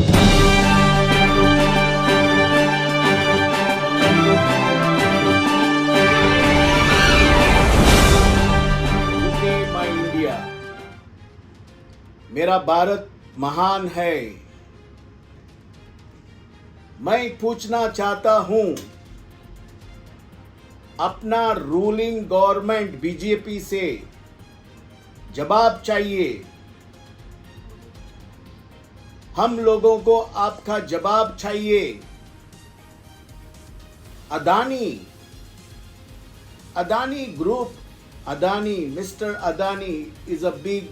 My India, मेरा भारत महान है। मैं पूछना चाहता हूं, अपना रूलिंग गवर्नमेंट बीजेपी से जवाब चाहिए। हम लोगों को आपका जवाब चाहिए। Adani group, Mr. Adani is a big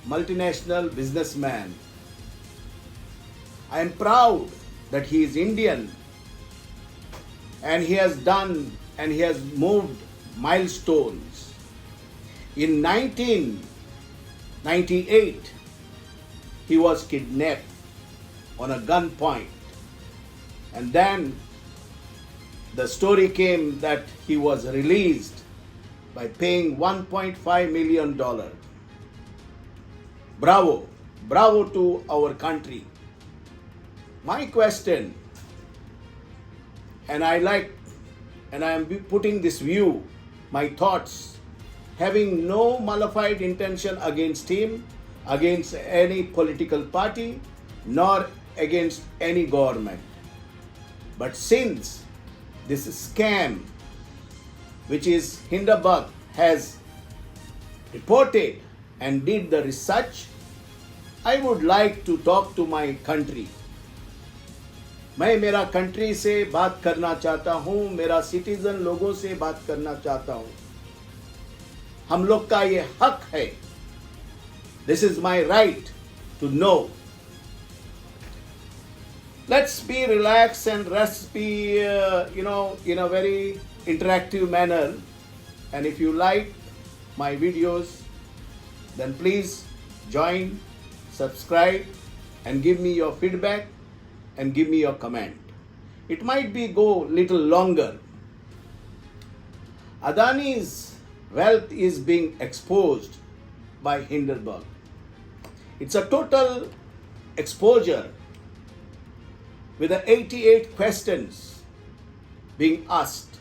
multinational businessman. I am proud that he is Indian and he has moved milestones. In 1998, he was kidnapped on a gunpoint, and then the story came that he was released by paying $1.5 million. Bravo to our country. My question, and I am putting this view, my thoughts, having no malified intention against him, against any political party, nor against any government. But since this scam, which is Hindenburg has reported and did the research, I would like to talk to my country. मैं मेरा country से बात करना चाहता हूं, मेरा citizen लोगों से बात करना चाहता हूं। हम लोग का ये हक है। This is my right to know. Let's be relaxed and let's be, in a very interactive manner. And if you like my videos, then please join, subscribe, and give me your feedback and give me your comment. It might be go little longer. Adani's wealth is being exposed by Hindenburg. It's a total exposure with the 88 questions being asked.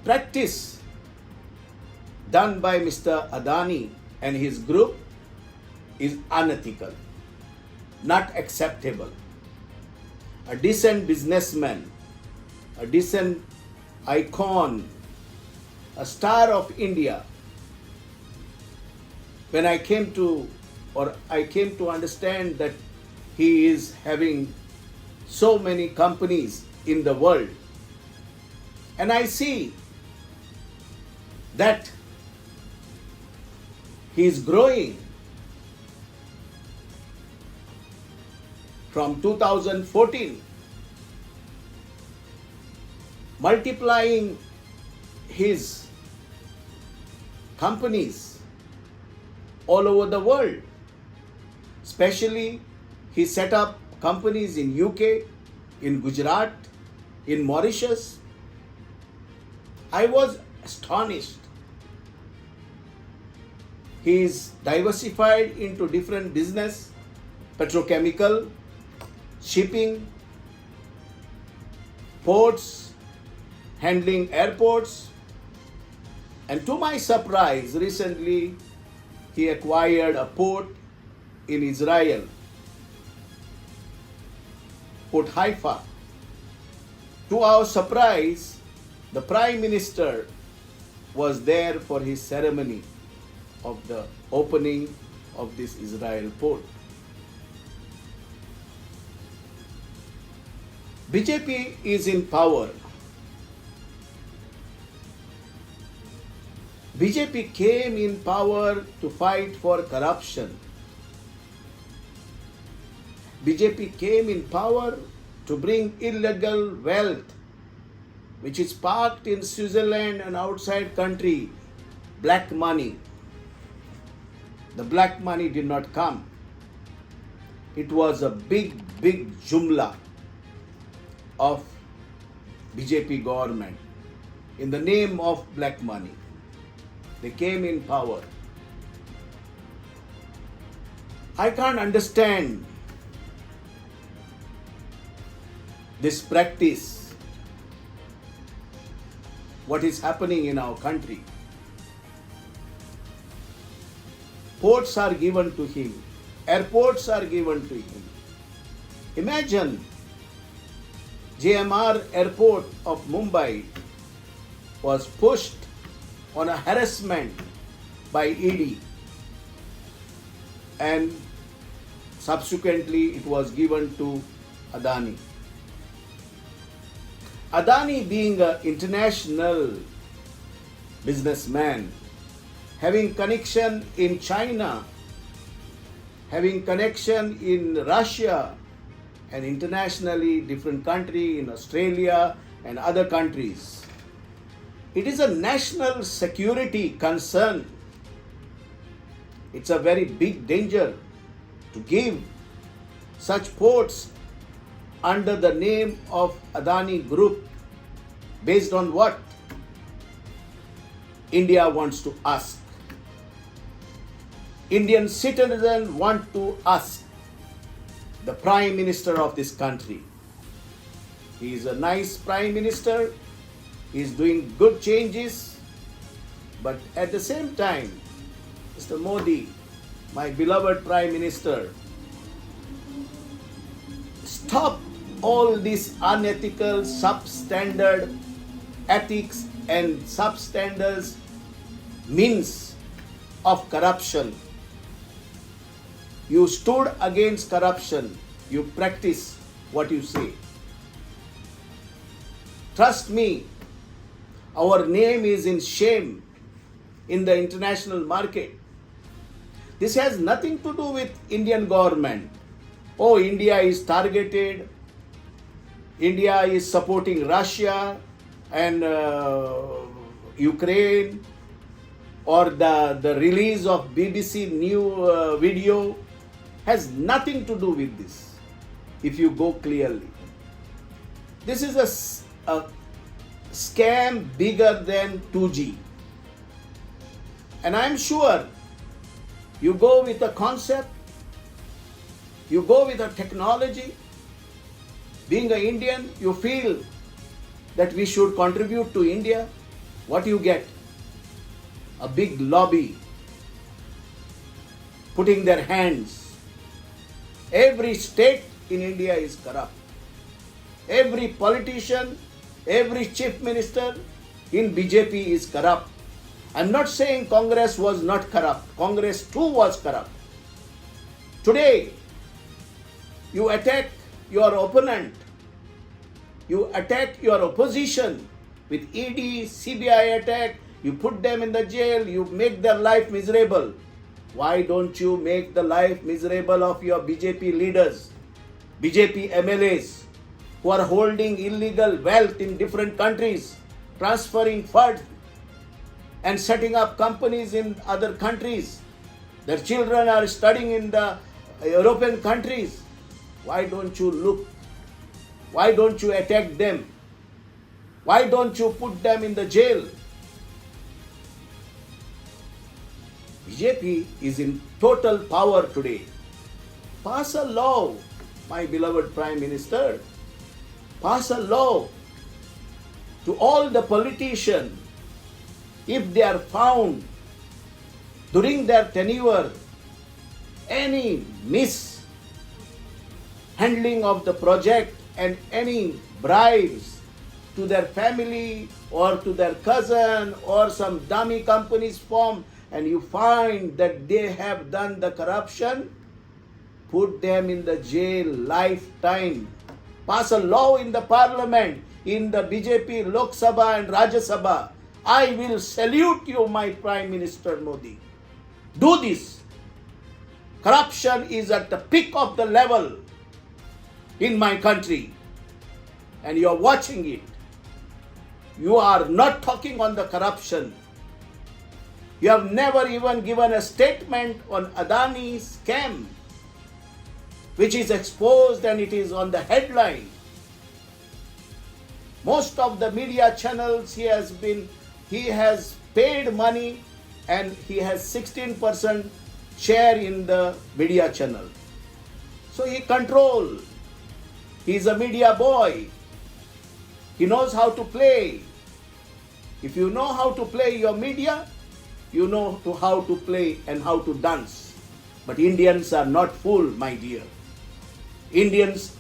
Practice done by Mr. Adani and his group is unethical, not acceptable. A decent businessman, a decent icon, a star of India, when I came to understand that he is having so many companies in the world, and I see that he is growing from 2014, multiplying his companies all over the world. Especially, he set up companies in UK, in Gujarat, in Mauritius. I was astonished. He is diversified into different business, petrochemical, shipping, ports, handling airports, and to my surprise, recently he acquired a port in Israel, Port Haifa. To our surprise, the Prime Minister was there for his ceremony of the opening of this Israel port. BJP is in power. BJP came in power to fight for corruption. BJP came in power to bring illegal wealth, which is parked in Switzerland and outside country, black money. The black money did not come. It was a big jumla of BJP government in the name of black money. They came in power. I can't understand this practice, what is happening in our country. Ports are given to him, airports are given to him. Imagine JMR airport of Mumbai was pushed on a harassment by ED, and subsequently it was given to Adani. Adani, being an international businessman, having connection in China, having connection in Russia, and internationally different country in Australia and other countries, it is a national security concern. It's a very big danger to give such ports under the name of Adani Group. Based on what? India wants to ask. Indian citizens want to ask the Prime Minister of this country. He is a nice Prime Minister. He is doing good changes. But at the same time, Mr. Modi, my beloved Prime Minister, stop all these unethical, substandard ethics and substandard means of corruption. You stood against corruption. You practice what you say. Trust me, our name is in shame in the international market. This has nothing to do with Indian government. Oh, India is targeted. India is supporting Russia and Ukraine, or the release of BBC new video has nothing to do with this. If you go clearly, this is a scam bigger than 2G. And I'm sure you go with a concept, you go with a technology. Being an Indian, you feel that we should contribute to India. What you get? A big lobby putting their hands. Every state in India is corrupt. Every politician, every chief minister in BJP is corrupt. I'm not saying Congress was not corrupt. Congress too was corrupt. Today, you attack your opponent. You attack your opposition with ED, CBI attack. You put them in the jail. You make their life miserable. Why don't you make the life miserable of your BJP leaders, BJP MLAs who are holding illegal wealth in different countries, transferring funds and setting up companies in other countries? Their children are studying in the European countries. Why don't you look? Why don't you attack them? Why don't you put them in the jail? BJP is in total power today. Pass a law, my beloved Prime Minister. Pass a law to all the politicians. If they are found during their tenure any mishandling of the project and any bribes to their family or to their cousin, or some dummy companies formed, and you find that they have done the corruption, put them in the jail lifetime. Pass a law in the parliament, in the BJP Lok Sabha and Rajya Sabha. I will salute you, my Prime Minister Modi. Do this. Corruption is at the peak of the level in my country, and you are watching it. You are not talking on the corruption. You have never even given a statement on Adani scam, which is exposed and it is on the headline. Most of the media channels he has paid money, and he has 16% share in the media channel. So he control. He's a media boy. He knows how to play. If you know how to play your media, you know how to play and how to dance. But Indians are not fool, my dear. Indians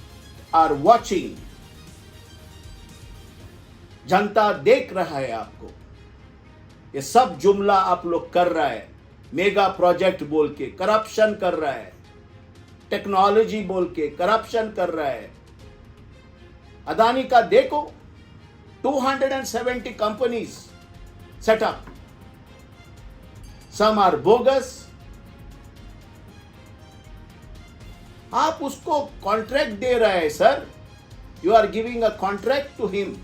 are watching. जनता देख रहा है आपको. ये सब जुमला आप लोग कर रहा है. मेगा प्रोजेक्ट बोल के करप्शन कर रहा है. टेक्नोलॉजी बोल के करप्शन कर रहा है. अदानी का देखो 270 companies set up. Some are bogus. आप उसको कॉन्ट्रैक्ट दे रहे हैं sir. You are giving a contract to him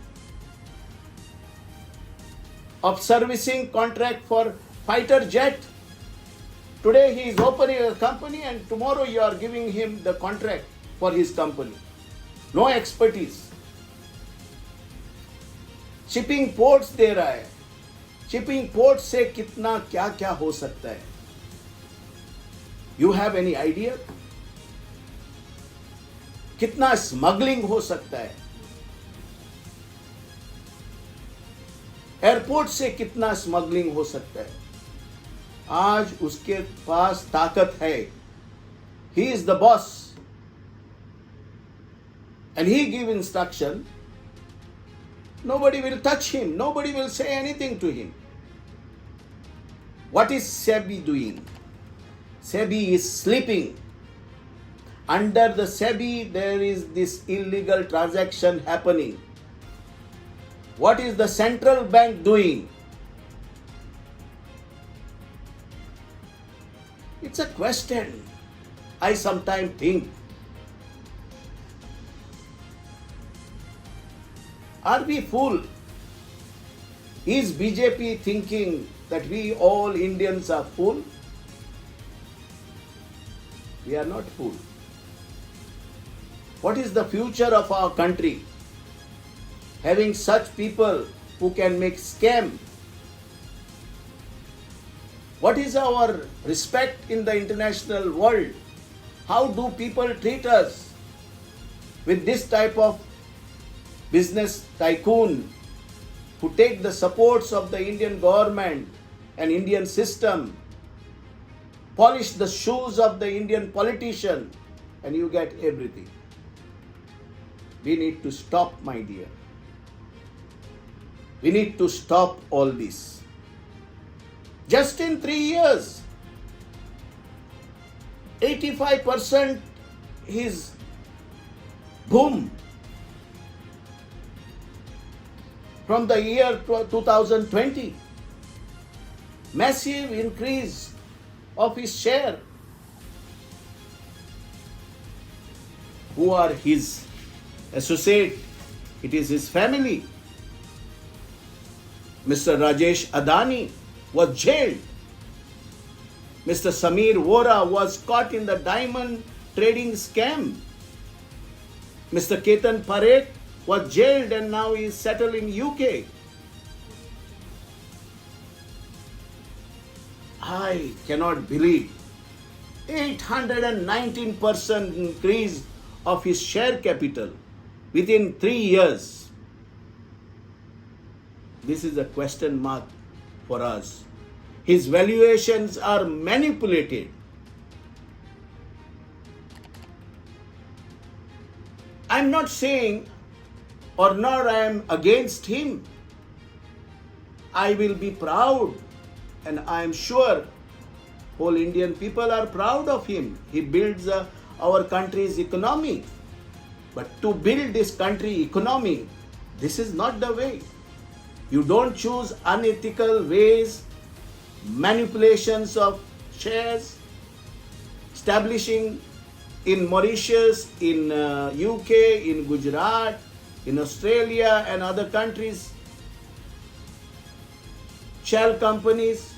of servicing contract for fighter jet. Today he is opening a company and tomorrow you are giving him the contract for his company. No expertise. Shipping ports दे रहा है. Shipping port से कितना क्या क्या हो सकता है. You have any idea? कितना स्मगलिंग हो सकता है. एयरपोर्ट से कितना स्मगलिंग हो सकता है. आज उसके पास ताकत है. He is the boss and he give instruction. Nobody will touch him. Nobody will say anything to him. What is SEBI doing? SEBI is sleeping. Under the SEBI, there is this illegal transaction happening. What is the central bank doing? It's a question. I sometimes think, are we fool? Is BJP thinking that we all Indians are fool? We are not fool. What is the future of our country? Having such people who can make scam. What is our respect in the international world? How do people treat us with this type of business tycoon who take the supports of the Indian government and Indian system, polish the shoes of the Indian politician, and you get everything. We need to stop, my dear. We need to stop all this. Just in 3 years, 85% is boom. From the year 2020, massive increase of his share. Who are his associate? It is his family. Mr. Rajesh Adani was jailed. Mr. Samir Vora was caught in the diamond trading scam. Mr. Ketan Parekh was jailed and now he is settled in UK. I cannot believe 819% increase of his share capital within 3 years. This is a question mark for us. His valuations are manipulated. I'm not saying or nor I am against him. I will be proud and I am sure whole Indian people are proud of him. He builds our country's economy. But to build this country economy, this is not the way. You don't choose unethical ways, manipulations of shares, establishing in Mauritius, in UK, in Gujarat, in Australia and other countries, shell companies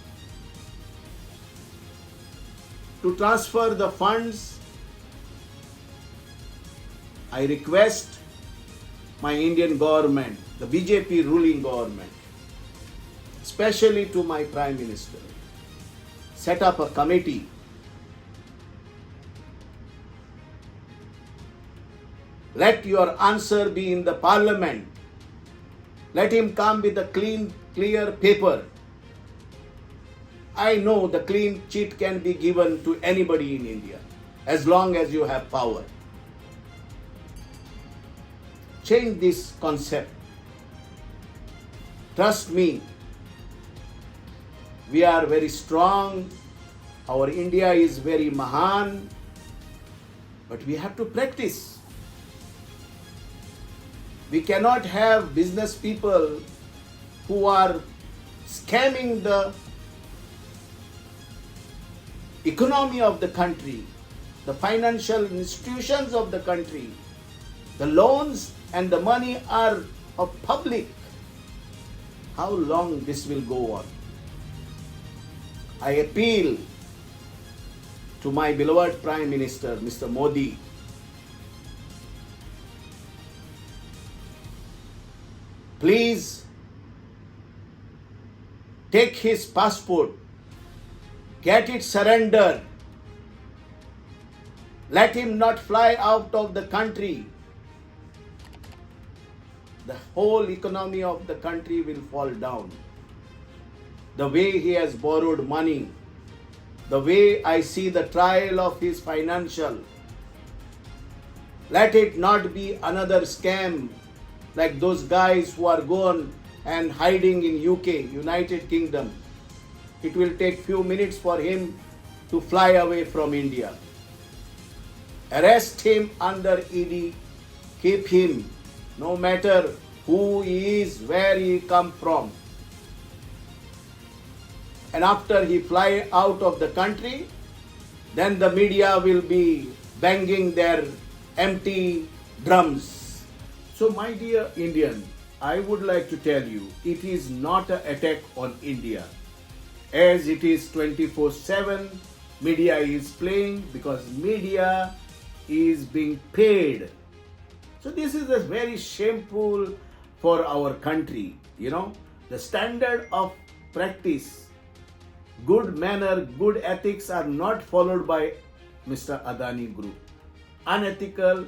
to transfer the funds. I request my Indian government, the BJP ruling government, especially to my Prime Minister, set up a committee Let your answer be in the parliament. Let him come with a clean, clear paper. I know the clean sheet can be given to anybody in India as long as you have power. Change this concept. Trust me, we are very strong. Our India is very Mahan. But we have to practice. We cannot have business people who are scamming the economy of the country, the financial institutions of the country. The loans and the money are of public. How long this will go on? I appeal to my beloved Prime Minister, Mr. Modi. Please take his passport, get it surrendered. Let him not fly out of the country. The whole economy of the country will fall down. The way he has borrowed money, the way I see the trial of his financial. Let it not be another scam like those guys who are gone and hiding in UK, United Kingdom. It will take few minutes for him to fly away from India. Arrest him under ED, keep him, no matter who he is, where he come from. And after he fly out of the country, then the media will be banging their empty drums. So my dear Indian, I would like to tell you, it is not an attack on India. As it is 24/7, media is playing because media is being paid. So this is a very shameful for our country. The standard of practice, good manner, good ethics are not followed by Mr. Adani Group. Unethical,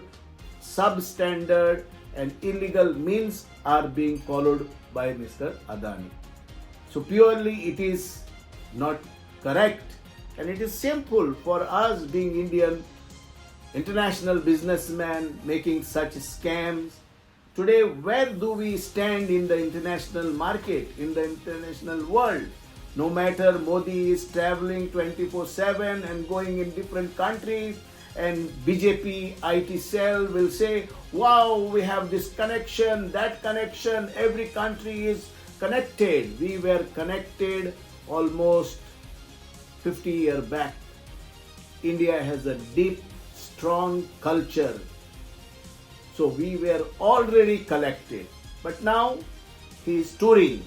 substandard and illegal means are being followed by Mr. Adani. So purely it is not correct, and it is shameful for us being Indian, international businessmen making such scams. Today, where do we stand in the international market, in the international world? No matter Modi is traveling 24/7 and going in different countries, and BJP IT cell will say, wow, we have this connection, that connection, every country is connected. We were connected almost 50 years back. India has a deep, strong culture. So we were already connected. But now he is touring.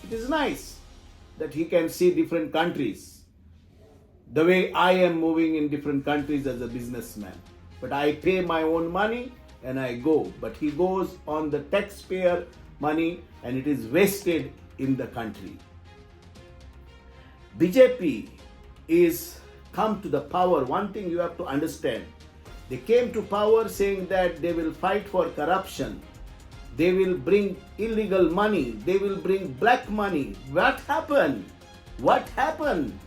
It is nice that he can see different countries. The way I am moving in different countries as a businessman. But I pay my own money and I go. But he goes on the taxpayer money and it is wasted in the country. BJP is come to the power. One thing you have to understand. They came to power saying that they will fight for corruption. They will bring illegal money. They will bring black money. What happened? What happened?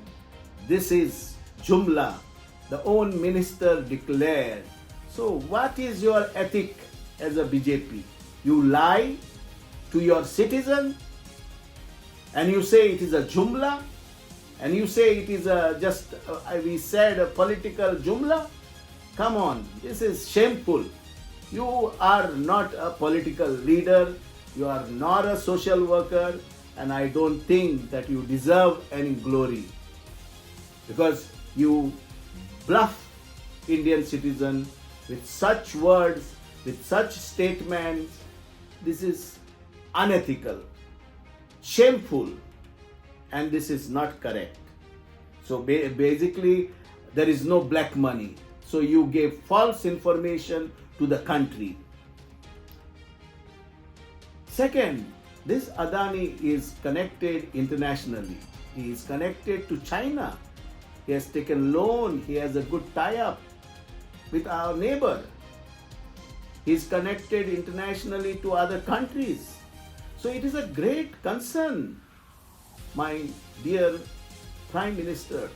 This is Jumla, the own minister declared. So what is your ethic as a BJP? You lie to your citizen and you say it is a Jumla and you say it is we said a political Jumla. Come on, this is shameful. You are not a political leader. You are not a social worker, and I don't think that you deserve any glory. Because you bluff Indian citizen with such words, with such statements. This is unethical, shameful, and this is not correct. So basically, there is no black money. So you gave false information to the country. Second, this Adani is connected internationally. He is connected to China. He has taken loan. He has a good tie-up with our neighbor. He is connected internationally to other countries. So it is a great concern, my dear Prime Minister.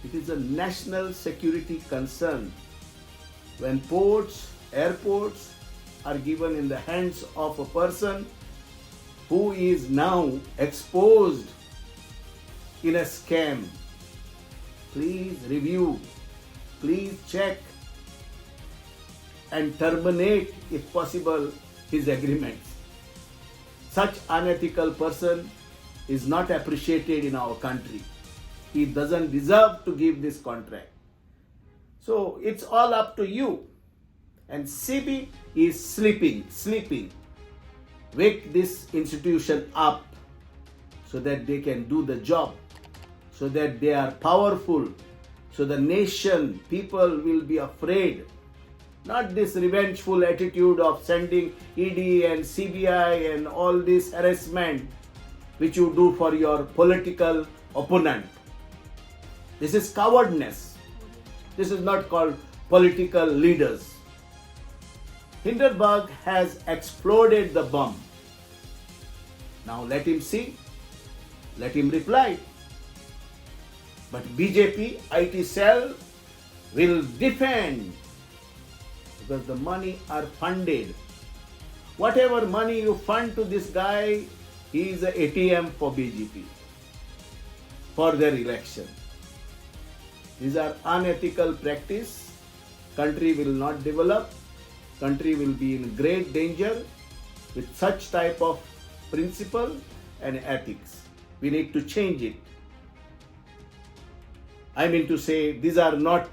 It is a national security concern when ports, airports are given in the hands of a person who is now exposed in a scam. Please review, please check and terminate, if possible, his agreements. Such unethical person is not appreciated in our country. He doesn't deserve to give this contract. So it's all up to you. And CB is sleeping. Wake this institution up so that they can do the job, so that they are powerful, so the nation, people will be afraid. Not this revengeful attitude of sending ED and CBI and all this harassment which you do for your political opponent. This is cowardness. This is not called political leaders. Hindenburg has exploded the bomb. Now let him see, let him reply. But BJP IT cell will defend because the money are funded. Whatever money you fund to this guy, he is an ATM for BJP for their election. These are unethical practice. Country will not develop. Country will be in great danger with such type of principle and ethics. We need to change it. I mean to say, these are not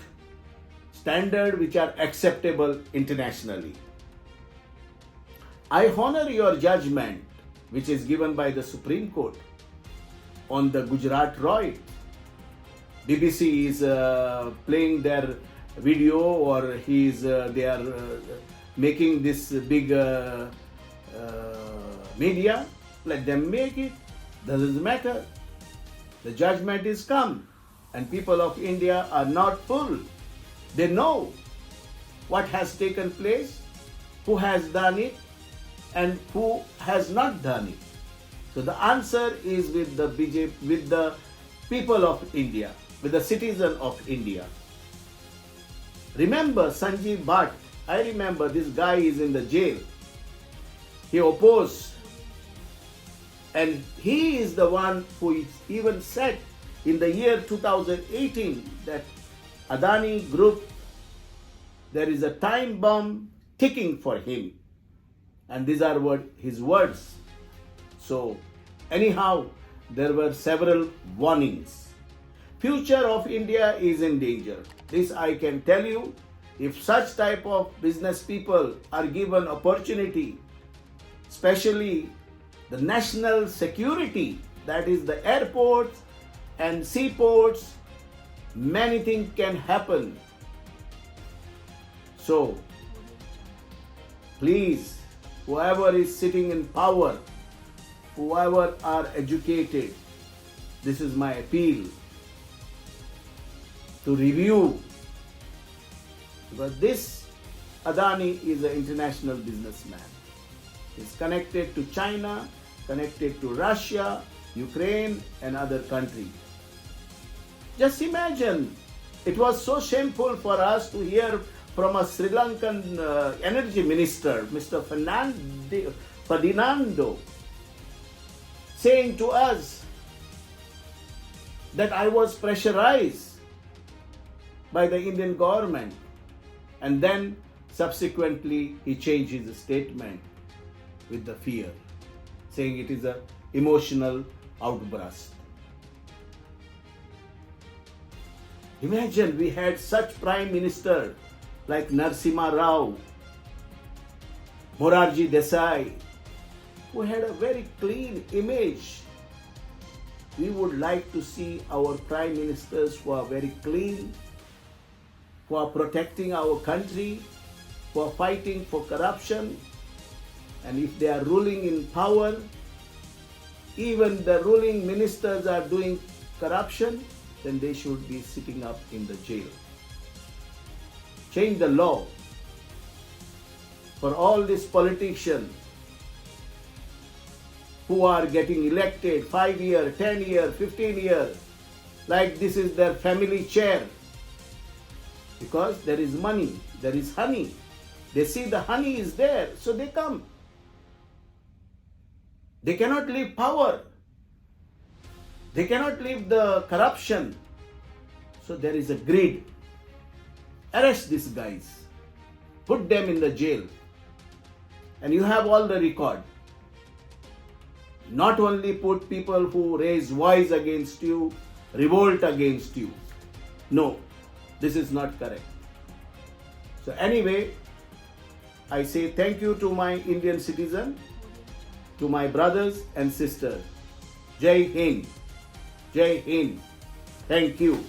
standards which are acceptable internationally. I honor your judgment, which is given by the Supreme Court on the Gujarat riot. BBC is playing their video, or they are making this big media. Let them make it. Doesn't matter. The judgment is come, and people of India are not fool. They know what has taken place, who has done it, and who has not done it. So the answer is with the BJP, with the people of India, with the citizen of India. Remember Sanjeev Bhatt. I remember this guy is in the jail. He opposed. And he is the one who even said in the year 2018 that Adani group, there is a time bomb ticking for him. And these are his words. So anyhow, there were several warnings. Future of India is in danger. This I can tell you. If such type of business people are given opportunity, especially the national security, that is the airports and seaports, many things can happen. So please, whoever is sitting in power, whoever are educated, this is my appeal to review, because this Adani is an international businessman. He's connected to China, connected to Russia, Ukraine and other countries. Just imagine, it was so shameful for us to hear from a Sri Lankan energy minister, Mr. Ferdinando, saying to us that I was pressurized by the Indian government, and then subsequently he changed his statement with the fear, saying it is an emotional outburst. Imagine we had such prime minister like Narasimha Rao, Morarji Desai, who had a very clean image. We would like to see our prime ministers who are very clean, who are protecting our country, who are fighting for corruption. And if they are ruling in power, even the ruling ministers are doing corruption, then they should be sitting up in the jail. Change the law. for all these politicians who are getting elected 5 years, 10 years, 15 years, like this is their family chair. Because there is money, there is honey. They see the honey is there, so they come. They cannot leave power. They cannot leave the corruption. So there is a greed. Arrest these guys. Put them in the jail. And you have all the record. Not only put people who raise voice against you, revolt against you. No, this is not correct. So anyway, I say thank you to my Indian citizen, to my brothers and sisters. Jai Hind. Jai Hind. Thank you.